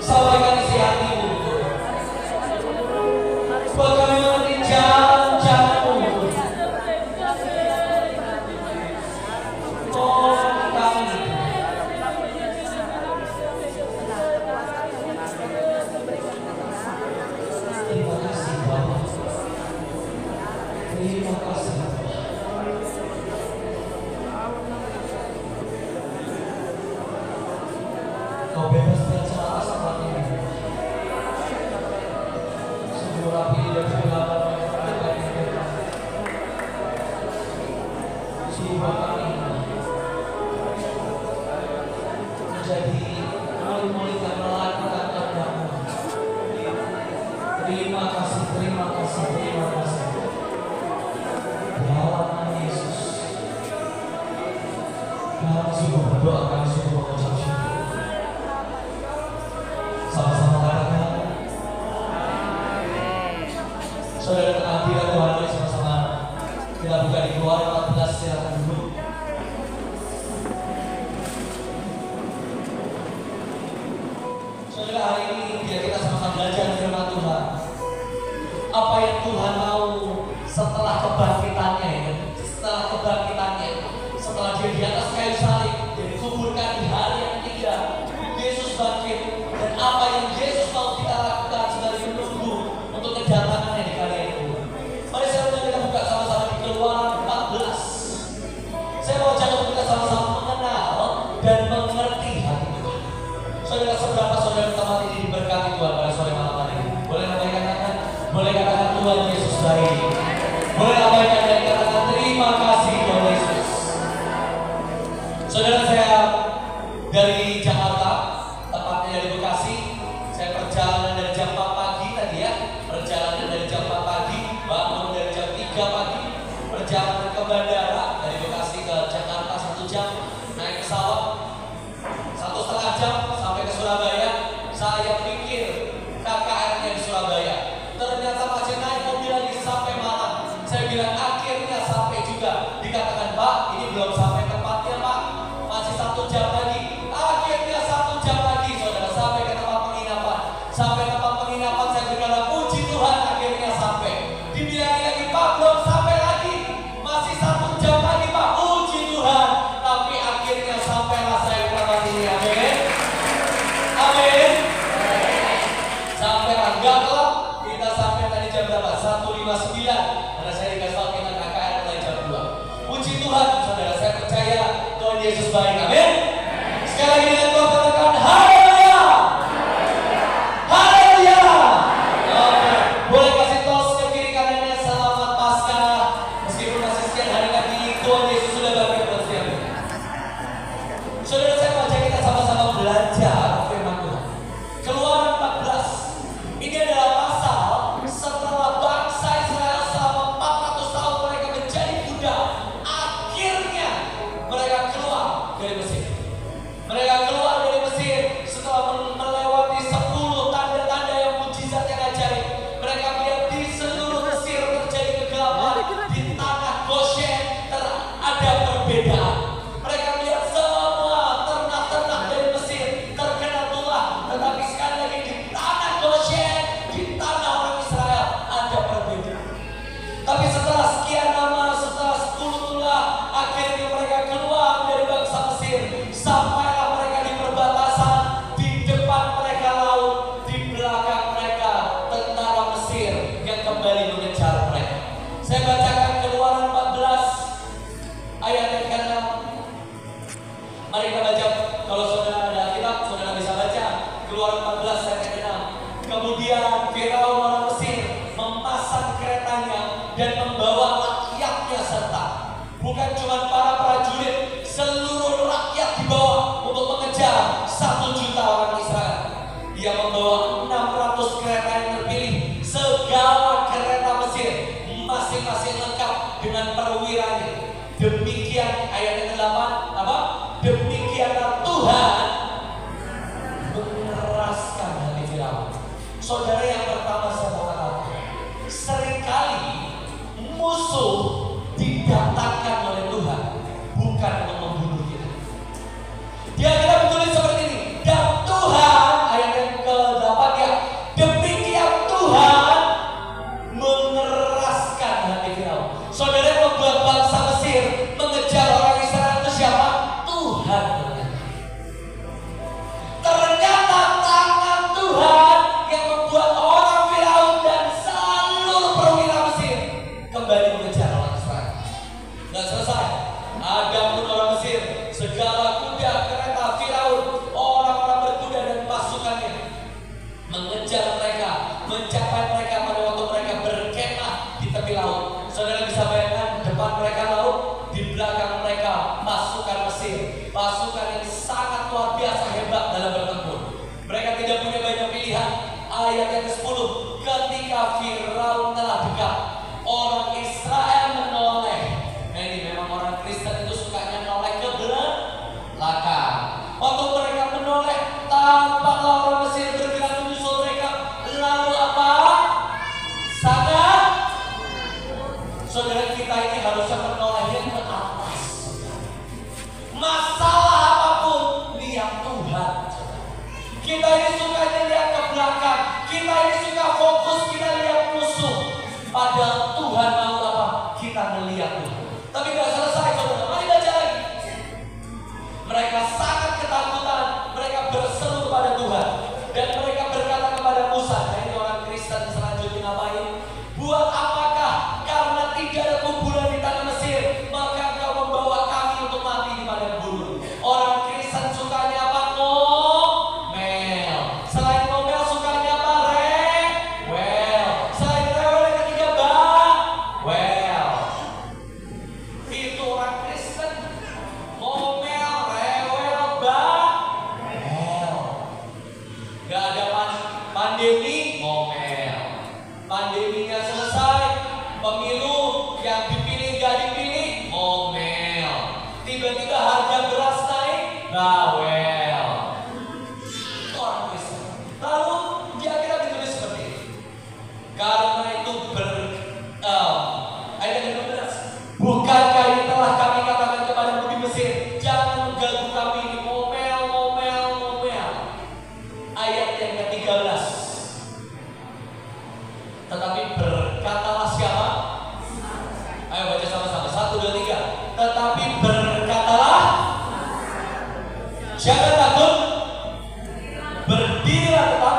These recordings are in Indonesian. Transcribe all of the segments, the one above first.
Sampaikan isi hatimu. Buat kami mengerti jalan-jalanmu. Tolong kami. Terima kasih Bapa. Terima kasih. Kau bebas berbicara saat ini. Sungguh rapi dan segala jiwa kami menjadi mulut-mulut yang melakukan kehendak-Mu. Terima kasih, terima kasih, terima kasih. Dalam nama Yesus, kami sungguh berdoa, kami sungguh mengucap syukur. Sama-sama katakan, saudara hadirat Tuhan, mari sama-sama kita buka di Keluaran 14, silakan dulu. Saudara, hari ini biar kita sama-sama belajar firman Tuhan. Apa yang Tuhan mau setelah kebangkitannya, ya? Setelah kebangkitannya, setelah dia di atas kayu salib, dia dikuburkan di hari yang ketiga, Yesus bangkit. Dan apa yang Yesus mau kita lakukan sebagai menunggu untuk kedatangannya di kali itu. Mari saudara kita buka sama-sama di Keluaran 14. Saya mau ajak kita sama-sama mengenal dan mengerti hati Tuhan. Saudara, seberapa saudara teman ini diberkati Tuhan pada sore malam hari ini? Boleh katakan, boleh katakan Tuhan Yesus baik. Boleh abaikan dan katakan terima kasih Tuhan Yesus. Saudara, saya dari Jakarta, tepatnya dari Bekasi. Saya perjalanan dari jam 4 pagi tadi ya. Perjalanan dari jam 4 pagi, bangun dari jam 3 pagi. Perjalanan ke bandara dari Bekasi ke Jakarta 1 jam. Naik pesawat 1,5 jam sampai ke Surabaya. Saya pikir KKR-nya di Surabaya. Ternyata masih naik mobil lagi sampai malam. Saya bilang akhirnya sampai juga. Dikatakan, Pak, ini belum sampai tempatnya Pak. Masih 1 jam lagi. Akhirnya 1 jam lagi saudara sampai ke tempat penginapan. Sampai tempat penginapan saya berkata, puji Tuhan akhirnya sampai. Dibilang lagi, Pak, belum sampai lagi. Masih 1 jam lagi Pak. Puji Tuhan. Tapi akhirnya sampailah saya ke tempat ini. Amin. Amin. Sampai enggak telat. Kita sampai tadi jam berapa? 1:59. Karena saya dikasih tahu kita KKR mulai jam 2. Puji Tuhan saudara, saya percaya Tuhan Yesus baik. Amin. Sekali lagi dengan Tuhan katakan haleluya. Haleluya. Oke, boleh kasih tos ke kiri kanannya selamat Paskah. Meskipun masih sekian hari lagi, Tuhan Yesus sudah bangkit buat setiap kita. Saudara, saya mau ajak kita sama-sama belajar firman Tuhan. Keluaran 14. Ini adalah pasal setelah bangsa Israel selama 400 tahun mereka menjadi budak. Akhirnya mereka keluar dari Mesir. Mereka keluar dari Mesir setelah melewati 10 tanda-tanda yang mujizat yang ajaib. Mereka melihat di seluruh Mesir terjadi kegelapan. Di tanah Goshen ada perbedaan. Mereka melihat semua ternak-ternak dari Mesir terkena tulah. Tetapi sekali lagi di tanah Goshen, di tanah orang Israel ada perbedaan. Tapi setelah sekian lama, setelah 10 tulah, akhirnya mereka keluar dari bangsa Mesir. Sampailah mereka di perbatasan, di depan mereka laut, di belakang mereka tentara Mesir yang kembali mengejar mereka. Saya bacakan Keluaran 14 ayat yang ke-6. Mari kita baca. Kalau saudara ada kitab, saudara bisa baca Keluaran 14 ayat yang ke-6. Kemudian Firaun orang Mesir memasang keretanya dan membawa rakyatnya serta. Bukan cuma para prajurit, seluruh rakyat dibawa untuk mengejar 1 juta orang Israel. Dia membawa 600 kereta yang terpilih, segala kereta Mesir, masing-masing lengkap dengan perwiranya. Demikian ayat yang ke-8, apa? Demikianlah Tuhan mengeraskan hati Firaun. Saudara, yang pertama saya mau katakan, seringkali musuh didatangkan oleh Tuhan bukan untuk membunuh kita. Dia kita betulis seperti ini. Dan Tuhan, ayat yang ke mencapai mereka pada waktu mereka berkemah di tepi laut. Saudara bisa bayangkan, depan mereka laut, di belakang mereka pasukan Mesir, pasukan yang sangat luar biasa hebat dalam bertempur. Mereka tidak punya banyak pilihan. Ayat yang ke-10, ketika Firaun telah dekat, orang Israel menoleh. Nah, ini memang orang Kristen itu sukanya menoleh ke belakang. Waktu mereka menoleh, tampaklah orang Mesir bergerak menyusul mereka. Lalu apa? Sangat. Saudara, kita ini harusnya menolehnya ke atas. Masalah apapun, lihat Tuhan. Kita ini sukanya lihat ke belakang. Kita ini suka fokus, kita lihat musuh. Padahal Tuhan mau apa? Kita melihat Tuhan. Tapi gak selesai, saudara. Mari baca lagi. Mereka sangat ketakutan. Mereka berseru kepada Tuhan. Dan mereka berkata kepada Musa. Nah, ini orang Kristen selanjutnya ngapain? Buat apakah? Karena tidak ada kuburan di tanah Mesir, maka engkau membawa kami untuk mati di padang gurun. Orang Kristen sukanya apa? Ngomel. Selain ngomel sukanya apa? Rewel. Selain rewel yang ketiga bawel. Itu orang Kristen. Ngomel, rewel, bawel. Gak ada pandemi, ngomel. Pandeminya selesai, pemilu yang dipilih gak dipilih, ngomel. Tiba-tiba harga beras naik, bawel. Itu orang Kristen. Lalu di akhirnya ditulis seperti ini. Karena itu ayat yang 15. Bukankah ini telah kami katakan kepada di Mesir, jangan mengganggu kami ini, ngomel, ngomel, ngomel. Ayat yang ke-13. Tetapi berkatalah siapa? Ayo baca sama-sama. 1, 2, 3. Tetapi berkatalah, jangan takut, berdirilah tetap,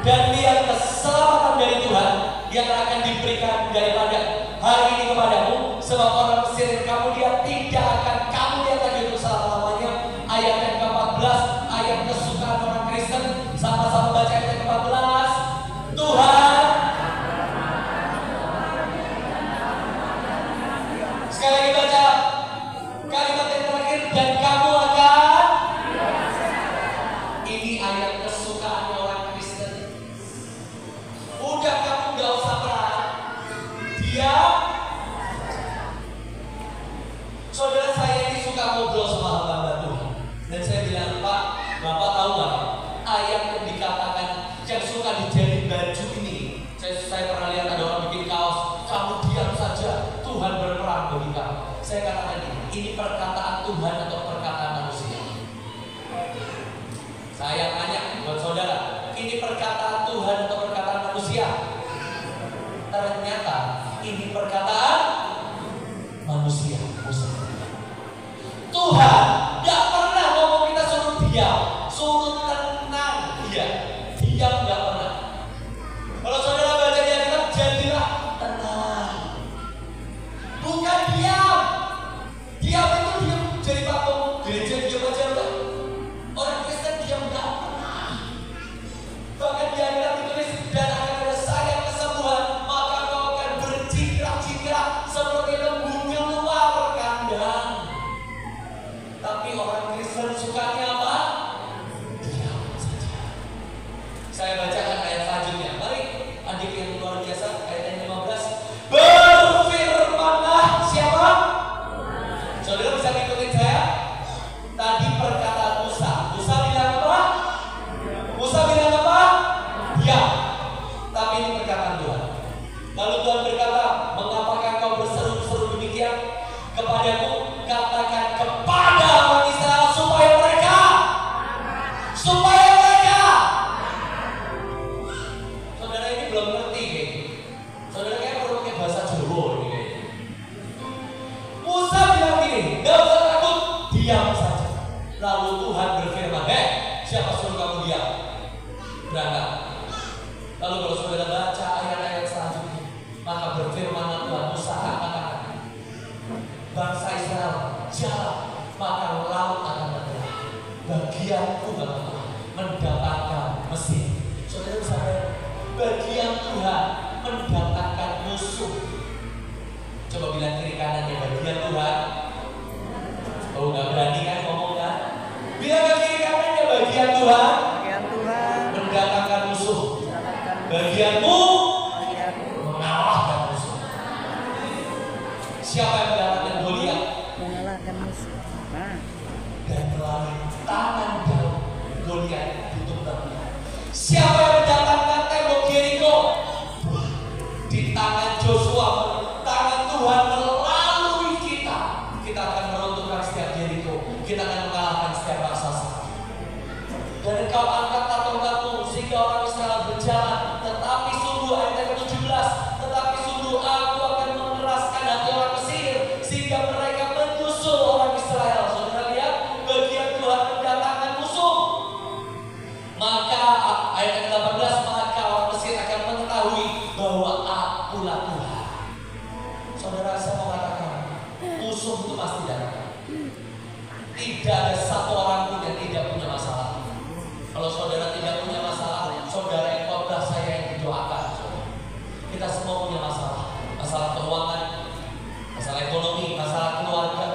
dan lihat keselamatan dari Tuhan yang akan diberikan daripada hari ini kepadamu. Sebab orang Mesir yang kamu lihat tidak akan kamu lihat lagi untuk selama-lamanya. Ayat yang ke-14, ayat kesukaan orang Kristen. Sama-sama baca ayat yang ke-14. Tuhan. Sekali lagi baca kalimat yang terakhir, dan kamu akan. Ini ayat kesukaan orang Kristen. Udah, kamu gak usah perang, diam. Saudara, saya ini suka ngobrol sama hamba Tuhan. Dan saya bilang, Pak, Bapak tahu gak ayat yang dikatakan yang suka dijadiin baju ini? Saya pernah lihat ada orang bikin kaos, kamu diam saja, Tuhan berperang bagi kamu. Saya katakan ini perkataan Tuhan atau perkataan manusia? Saya tanya buat saudara, ini perkataan Tuhan atau perkataan manusia? Ternyata ini perkataan manusia. Tuhan gak pernah ngomong kita suruh diam, suruh tenang. Iya, diam gak pernah. Kalau saudara baca di Alkitab, jadilah tenang, bukan diam. Diam itu diam jadi patung gereja, diam aja udah. Orang Kristen diam gak pernah. Bahkan di Alkitab ditulis, dan akan ada sayap kesembuhan, maka kau akan berjingkrak-jingkrak seperti lembu keluar kandang. Tapi orang Kristen sukanya apa? Diam saja. Saya bacakan ayat selanjutnya. Mari, adik yang luar biasa, ayat 15. Berfirmanlah siapa? Saudara bisa ngikutin saya? Tadi perkataan Musa. Musa bilang apa? Musa bilang apa? Diam. Tapi ini perkataan Tuhan. Lalu Tuhan berkata, mengapakah kau berseru-seru demikian kepadaku? Katakan kepada orang Israel supaya mereka saudara ini belum ngerti kayaknya. Saudara kayak perlu pakai bahasa Jawa ini kayaknya. Musa bilang gini, gak usah takut, diam saja. Lalu Tuhan berfirman, siapa suruh kamu diam? Berangkat. Lalu kalau saudara baca ayat-ayat selanjutnya, maka berfirmanlah Tuhan, Musa katakan, bangsa Israel jalan, maka laut akan bergerak. Bagianku kata Tuhan mendapatkan Mesir. Saudara bisa bayangkan, bagian Coba bilang kiri kanannya, bagian Tuhan. Oh, nggak berani kan ngomong kan? Bilang ke kiri kanannya, bagian Tuhan. Bagian Tuhan Mendatangkan musuh. Bagianmu mengalahkan musuh. Siapa yang mendatangkan Goliat? mengalahkan musuh. Nah, Dan melalui tangan daun Goliat ditutup. Siapa yang mendatangkan tembok Yeriko? Di tangan Joshua, tangan Tuhan melalui kita. Kita akan meruntuhkan setiap Yeriko. Kita akan mengalahkan setiap raksasa. Dan engkau angkat tato-tato sehingga orang Israel berjalan. Tetapi sungguh ayat ke-17, tetapi sungguh aku akan mengeraskan hati orang Mesir sehingga mereka menyusul orang Israel. Saudara lihat, bagian Tuhan mendatangkan musuh. Maka ayat ke-18, maka orang Mesir akan mengetahui bahwa akulah Tuhan. Saudara, saya mau katakan, musuh itu pasti datang. Tidak ada satu orang pun yang tidak punya masalah. Kalau saudara tidak punya masalah, saudara yang khotbah saya yang didoakan. Kita semua punya masalah. Masalah keuangan, masalah ekonomi, masalah keluarga,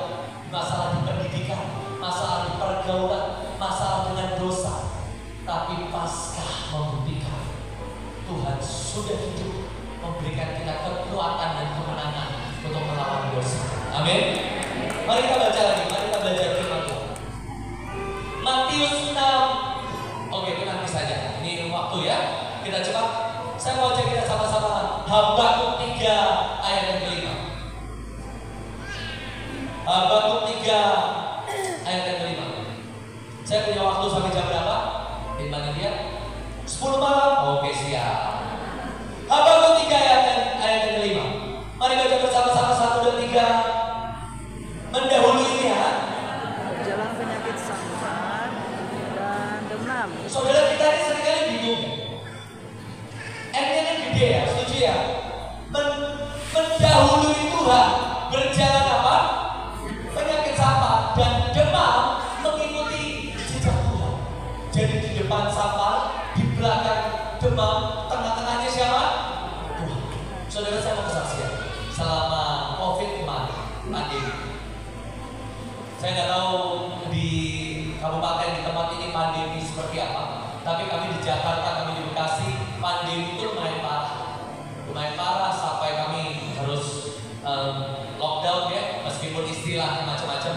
masalah di pendidikan, masalah di pergaulan, masalah dengan dosa. Tapi Paskah membuktikan Tuhan sudah hidup, memberikan kita kekuatan dan kemenangan untuk melawan dosa. Amin. Mari kita baca lagi, mari kita belajar firman Tuhan. Matius 6. Oke, itu nanti saja. Ini waktu ya. Kita cepat. Saya mau cek kita sama-sama. Habakuk 3 ayat yang kelima. Habakuk 3 ayat yang kelima. Saya punya waktu sampai jam berapa? Timbangin dia. 10 malam. Oke, siap. Habakuk 3 ayat yang kelima. Mari baca bersama-sama 1, 2, 3. Mendahulunya berjalan penyakit santan dan demam. saudara kita ini seringkali bingung. M-nya kan gede ya, setuju ya? Mendahului Tuhan, berjalan apa? Penyakit sampah dan demam mengikuti jejak Tuhan. Jadi di depan sampah, di belakang demam, tengah-tengahnya siapa? Tuhan. Saudara, saya mau kesaksian selama COVID kemarin, pandemi. Saya nggak tahu di kabupaten di tempat ini pandemi seperti apa. Tapi kami di Jakarta, kami di Bekasi, pandemi itu lumayan parah sampai kami harus lockdown ya, meskipun istilahnya macam-macam,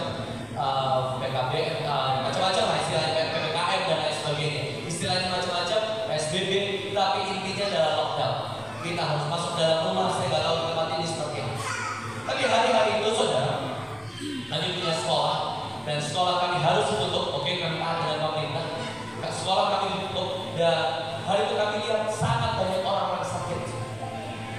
PKBM, macam-macam lah istilahnya, PPKM dan lain sebagainya. Istilahnya macam-macam, PSBB, tapi intinya adalah lockdown. Kita harus masuk dalam rumah. Saya nggak tahu di tempat ini seperti apa. Tapi hari-hari itu saudara, kami punya sekolah dan sekolah kami harus tutup. Oke, kami taat dengan pemerintah. Sekolah kami tutup dan hari itu kami lihat sangat banyak orang-orang sakit.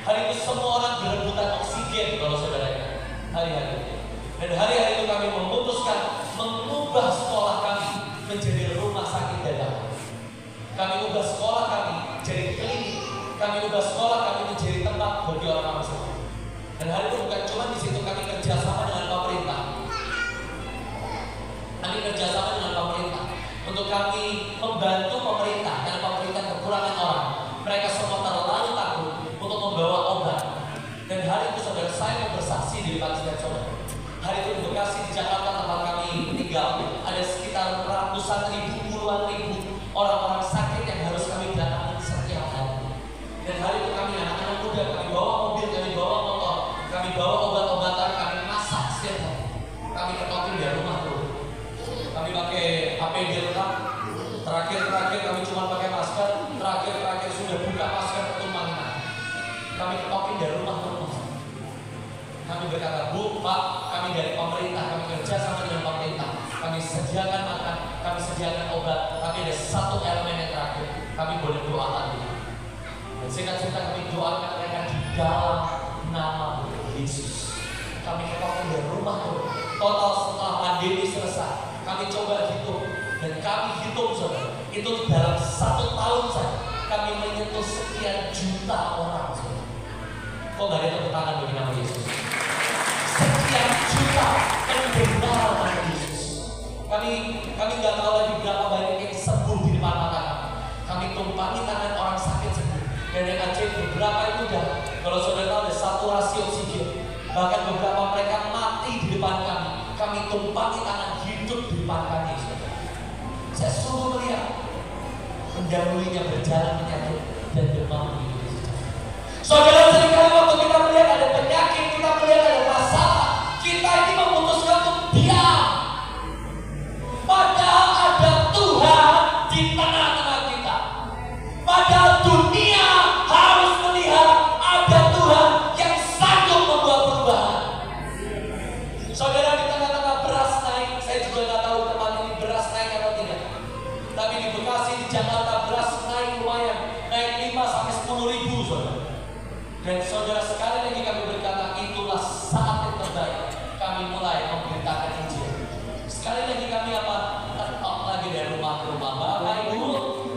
Hari itu semua orang berebutan oksigen kalau saudara ingat. Hari-hari itu. Dan hari-hari itu kami memutuskan mengubah sekolah kami menjadi rumah sakit dadakan. Kami ubah sekolah kami jadi klinik. Kami ubah sekolah kami menjadi tempat bagi orang-orang sakit. Dan hari itu bukan cuma di situ, kami kerjasama dengan pemerintah. Kami kerjasama dengan pemerintah untuk kami membantu pemerintah karena pemerintah kekurangan orang. Mereka semua terlalu takut untuk membawa obat. Dan hari itu saudara, saya mau bersaksi di depan saudara. Hari itu di Bekasi, di Jakarta tempat kami tinggal, ada sekitar ratusan ribu, puluhan ribu orang-orang sakit yang harus kami datangi setiap hari. Dan hari itu kami anak-anak muda, kami bawa mobil, kami bawa motor, kami bawa obat-obatan, kami masak setiap hari. Kami ketokin di rumah tuh. Kami pakai APD lengkap. Terakhir kami cuma pakai masker. Terakhir sudah buka masker ketumpangnya. Kami ketokin dari rumah ke rumah. Kami berkata, Bu, Pak, kami dari pemerintah, kami kerja sama dengan pemerintah. Kami sediakan makan, kami sediakan obat. Tapi ada satu elemen yang terakhir, kami boleh doakan dulu. Dan singkat cerita kami doakan mereka di dalam nama Yesus. Kami ketokin dari rumah tuh. Total setelah pandemi selesai, kami coba hitung dan kami hitung saudara, itu dalam 1 tahun saja kami menyentuh sekian juta orang saudara. Kok gak ada tepuk tangan bagi nama Yesus? Sekian juta mendengar nama Yesus. Kami nggak tahu lagi berapa banyak yang sembuh di depan mata kami. Kami tumpangi tangan orang sakit sembuh. Dan yang ajaib beberapa itu udah, kalau saudara tahu ada saturasi oksigen Bahkan beberapa mereka mati di depan kami. Kami tumpangi tangan hidup di depan kami. Saya sungguh melihat mendahulunya berjalan penyakit dan demam begitu saja. Saudara, seringkali waktu kita melihat ada penyakit, kita melihat ada masalah, kita ini memutuskan untuk diam. Padahal ada Tuhan di tengah-tengah kita. Padahal dunia harus melihat ada Tuhan yang sanggup membuat perubahan. Saudara, di tengah-tengah beras naik, saya juga nggak tahu teman ini beras naik atau tidak. Tapi di Bekasi, di Jakarta beras naik lumayan, naik 5 sampai 10 ribu, saudara. Dan saudara, sekali lagi kami berkata, itulah saat yang terbaik kami mulai memberitakan Injil. Sekali lagi kami apa? Tetap lagi dari rumah ke rumah. Bapak Ibu,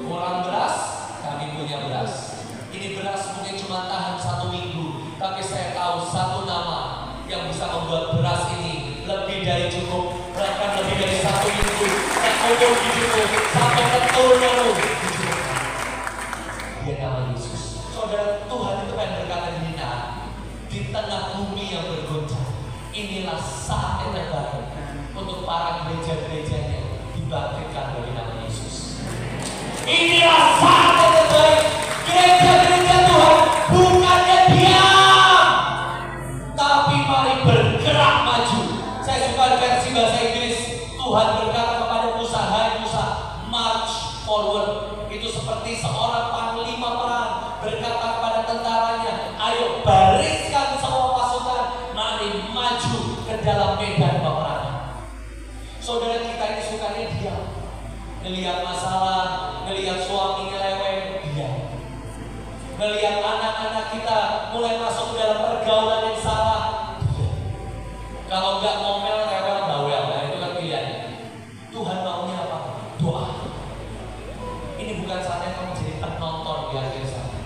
kurang beras, kami punya beras. Ini beras mungkin cuma tahan 1 minggu, tapi saya tahu satu nama yang bisa membuat beras ini lebih dari cukup, bahkan lebih dari 1 minggu, dan umur hidupmu sampai ke turunmu. Dia nama Yesus. Saudara, Tuhan itu yang berkata di tengah bumi yang bergoncang, inilah saat yang terbaik untuk para gereja-gerejanya dibangkitkan dari nama Yesus. Inilah saat yang terbaik. Gereja-gereja Tuhan bukannya diam, tapi mari bergerak maju. Saya suka versi bahasa Inggris. Tuhan berkata kepada Musa, hai Musa, march forward. Itu seperti seorang panglima perang berkata kepada tentaranya, ayo bariskan semua pasukan, mari maju ke dalam medan peperangan. Saudara, kita ini sukanya diam. Ngelihat masalah, ngelihat suami nyeleweng, diam. Ngelihat anak-anak kita mulai masuk ke dalam pergaulan yang salah, diam. Kalau nggak ngomel, rewel, bawel, nah itu kan pilihannya. Tuhan maunya apa? Doa. Ini bukan saatnya kamu jadi penonton di akhir sana.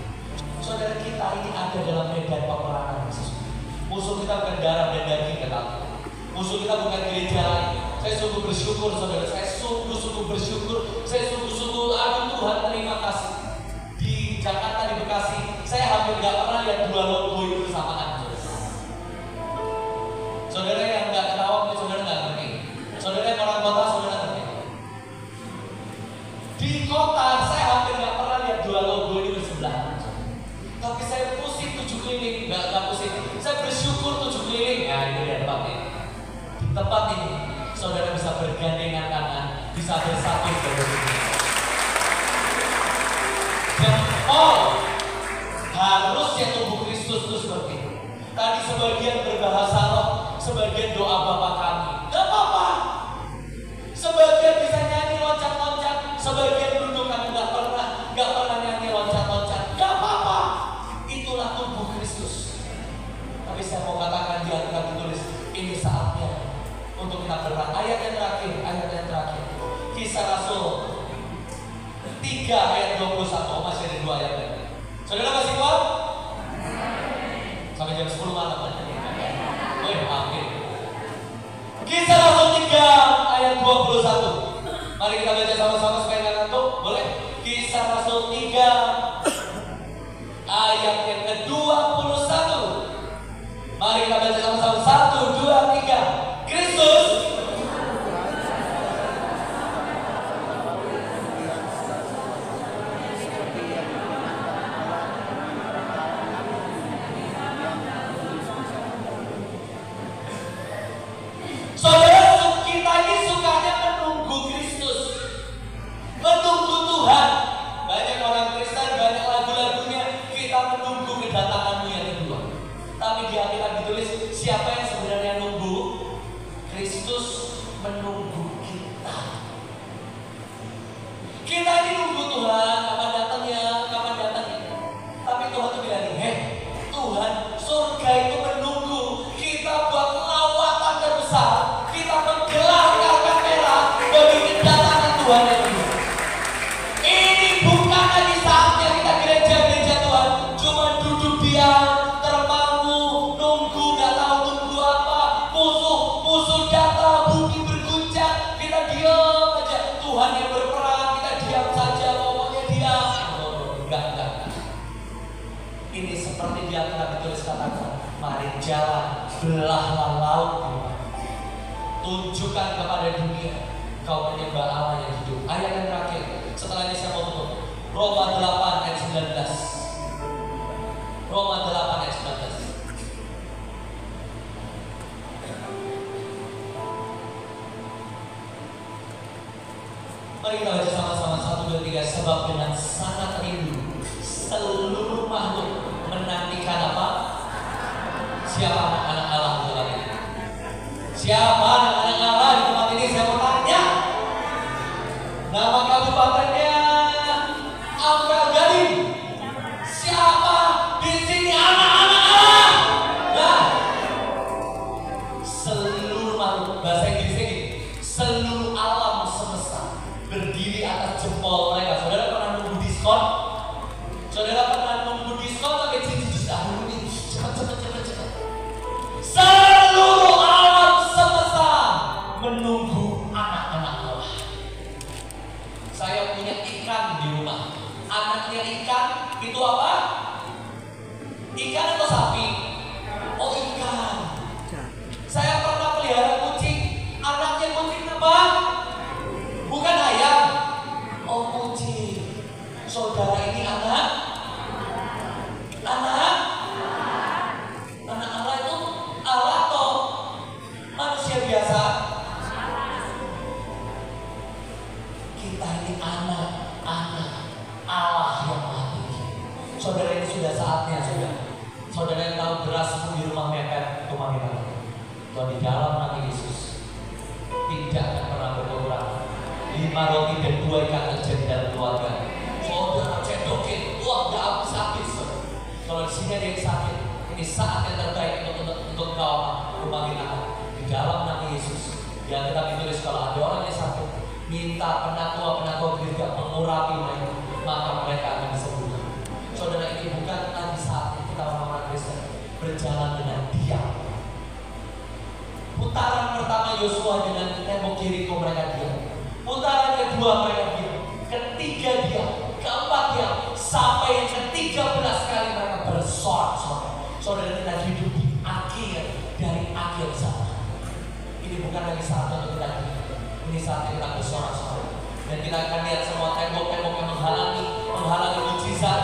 Saudara, kita ini ada dalam medan peperangan. Musuh kita bukan darah dan daging, kata. Musuh kita bukan gereja lain. Saya sungguh bersyukur, saudara. Saya sungguh bersyukur. Saya sungguh aduh Tuhan, terima kasih. Di Jakarta, di Bekasi, saya hampir nggak pernah lihat 2 logo itu bersamaan. Saudara yang nggak Kerawang, saudara nggak ngerti. Saudara yang orang kota, saudara ngerti. Di kota, saya hampir nggak pernah lihat 2 logo ini bersebelahan. Tapi saya pusing 7 keliling, nggak pusing. Saya bersyukur 7 keliling. Ya, ini dia tempat ini. Di tempat ini, saudara bisa bergandengan tangan, bisa bersatu bersama. Dan harusnya tubuh Kristus itu seperti itu. Tadi sebagian berbahasa roh, sebagian doa Bapa kami. Gak apa-apa. Sebagian bisa nyanyi loncat-loncat, sebagian duduk kami gak pernah nyanyi loncat-loncat. Gak apa-apa. Itulah tubuh Kristus. Tapi saya mau katakan di Alkitab ditulis, ini saatnya untuk kita berperang. Ayat yang terakhir. Kisah Rasul 3 ayat 21. Masih ada 2 ayat lagi. Saudara masih kuat? Sampai jam 10 malam aja. Oh ya, amin. Kisah Rasul 3 ayat 21. Mari kita baca sama-sama supaya nggak ngantuk. Boleh? Kisah Rasul 3 ayat yang ke-21. Mari kita baca sama-sama. 1, 2, 3. Kristus Saudara, kita ini sukanya menunggu Kristus, menunggu Tuhan. Banyak orang Kristen, banyak lagu-lagunya, kita menunggu kedatanganmu yang kedua. Tapi di Alkitab ditulis, siapa yang sebenarnya nunggu? Kristus menunggu kita. Kita ini nunggu Tuhan, kapan datangnya. Tapi Tuhan itu bilang, Tuhan, surga itu menunggu kita buat lawatan terbesar. Kita menggelar karpet merah bagi kedatangan Tuhan yang kedua. Ini bukan lagi saatnya kita gereja-gereja Tuhan cuma duduk diam, termangu, nunggu, gak tahu tunggu apa. Musuh datang, bumi berguncang, kita diam aja. Tuhan yang berperang, kita diam saja, pokoknya diam. Enggak. Ini seperti di Alkitab ditulis katakan, mari jalan belahlah laut Tuhan. Tunjukkan kepada dunia kau menyembah Allah yang hidup. Ayat yang terakhir, setelah ini saya mau tutup. Roma 8 ayat 19. Roma 8 ayat 19. Mari kita baca sama-sama 1, 2, 3. Sebab dengan sangat rindu seluruh makhluk menantikan apa? Siapa anak-anak Allah di tempat ini? Siapa anak-anak Allah di tempat ini? Saya mau tanya. Nama kabupatennya Angka Gading. Siapa di sini anak-anak Allah? Nah, seluruh makhluk, bahasa Inggrisnya gini, seluruh alam semesta berdiri atas jempol mereka. Saudara pernah nunggu diskon? Saudara pernah nunggu diskon sampai jijik dahulu nih, cepat. Seluruh alam semesta menunggu anak-anak Allah. Saya punya ikan di rumah. Anaknya ikan itu apa? Ikan atau sapi? Oh, ikan. Saya pernah pelihara kucing. Anaknya kucing apa? Bukan ayam. Oh, kucing. Saudara ini anak Allah itu Allah atau manusia biasa? Kita ini anak Allah yang Maha Tinggi. Saudara, ini sudah saatnya, saudara yang tahu berasmu di rumah mepet, rumah kita. Tuhan, di dalam nama Yesus tidak akan pernah berkurang. 5 roti dan 2 ikan terjadi dalam keluarga. Saudara cedokin, wah gak habis-habis. Kalau di sini ada yang sakit, ini saat yang terbaik untuk kau rumah kita. Di dalam nama Yesus. Yang kita ditulis, kalau ada orang yang sakit, minta penatua gereja mengurapi mereka, maka mereka akan disembuhkan. Saudara, ini bukan lagi saatnya kita orang-orang Kristen berjalan dengan diam. Putaran pertama Yosua dengan tembok Yeriko mereka diam. Putaran kedua mereka diam. Ketiga diam. Keempat diam. Sampai yang ke-13 kali mereka bersorak-sorak. Saudara, kita hidup di akhir dari akhir zaman. Ini bukan lagi saatnya untuk kita diam. Ini saatnya kita bersorak-sorak. Dan kita akan lihat semua tembok-tembok yang menghalangi mujizat